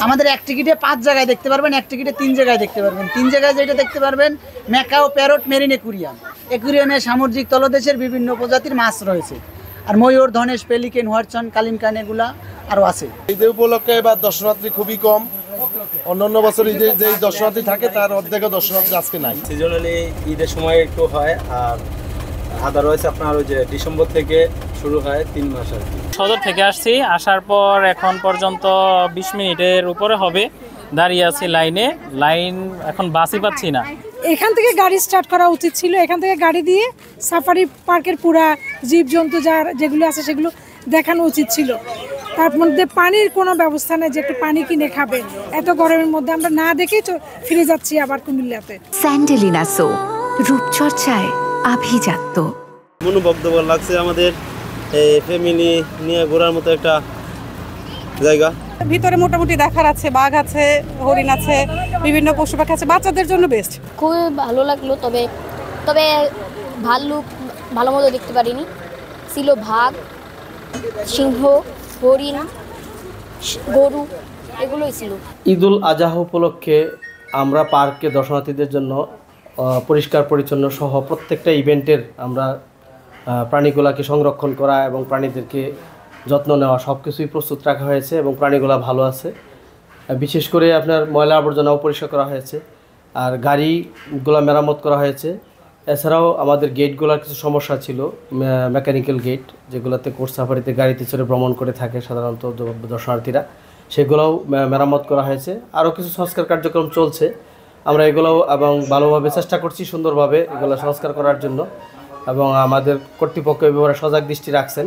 আমাদের এক টিকিটে 5 জায়গায় দেখতে পারবেন, এক টিকিটে 3 জায়গায় দেখতে পারবেন। 3 জায়গায় যেটা দেখতে পারবেন ম্যাকাও, প্যারট, মেরিন অ্যাকুরিয়াম। অ্যাকুরিয়ামে সামুদ্রিক তলদেশের বিভিন্ন প্রজাতির মাছ রয়েছে, আর ময়ূর, ধনেশ, পেলিকেন, হোয়াটসন, কালিমকান এগুলা আরও আছে। ঈদের উপলক্ষে এবার দর্শনার্থী খুবই কম। অন্যান্য বছর ঈদের যে দর্শনার্থী থাকে তার অর্ধেকও দর্শনার্থী আজকে নাই। সিজনালি ঈদের সময় একটু হয়, আর আদারওয়াইজ আপনার ওই যে ডিসেম্বর থেকে শুরু হয় 3 মাস আর কি। সদর থেকে আসছি, আসার পর এখন পর্যন্ত 20 মিনিটের উপরে হবে দাঁড়িয়ে আছি লাইন এখন বাসই পাচ্ছি না। এখান থেকে গাড়ি স্টার্ট করা উচিত ছিল, এখান থেকে গাড়ি দিয়ে সাফারি পার্কের পুরা জীবজন্তু যেগুলো আছে সেগুলো দেখানো উচিত ছিল। তার মধ্যে পানির কোনো ব্যবস্থা নেই যে একটু পানি কিনে খাবে। এত গরমের মধ্যে আমরা না দেখেই তো ফিরে যাচ্ছি আবার কুমিল্লাতে। স্যান্ডেলিনা সো, রূপচর্চায় আভিজাত্য। মনোমুগ্ধকর লাগছে আমাদের এই ফ্যামিলি নিয়ে ঘোরার মতো একটা জায়গা। ভিতরে মোটামুটি দেখার আছে, বাঘ আছে, হরিণ আছে, বিভিন্ন পশু পাখি আছে, বাচ্চাদের জন্য বেস্ট। খুবই ভালো লাগলো, তবে ভাল্লুক ভালো মতো দেখতে পারিনি। ছিল বাঘ, সিংহ, হরিণ, গরু, এগুলোই ছিল। ঈদুল আজহা উপলক্ষে আমরা পার্কে দর্শনার্থীদের জন্য পরিষ্কার পরিচ্ছন্ন সহ প্রত্যেকটা ইভেন্টের আমরা প্রাণীগুলাকে সংরক্ষণ করা এবং প্রাণীদেরকে যত্ন নেওয়া সব কিছুই প্রস্তুত রাখা হয়েছে এবং প্রাণীগুলা ভালো আছে। বিশেষ করে আপনার ময়লা আবর্জনাও পরিষ্কার করা হয়েছে, আর গাড়িগুলা মেরামত করা হয়েছে। এছাড়াও আমাদের গেটগুলোর কিছু সমস্যা ছিল, মেকানিক্যাল গেট যেগুলোতে কোর্স সাফারিতে গাড়িতে চড়ে ভ্রমণ করে থাকে সাধারণত দর্শনার্থীরা, সেগুলোও মেরামত করা হয়েছে। আরও কিছু সংস্কার কার্যক্রম চলছে, আমরা এগুলোও এবং ভালোভাবে চেষ্টা করছি সুন্দরভাবে এগুলো সংস্কার করার জন্য, এবং আমাদের কর্তৃপক্ষ এ ব্যাপারে সজাগ দৃষ্টি রাখছেন।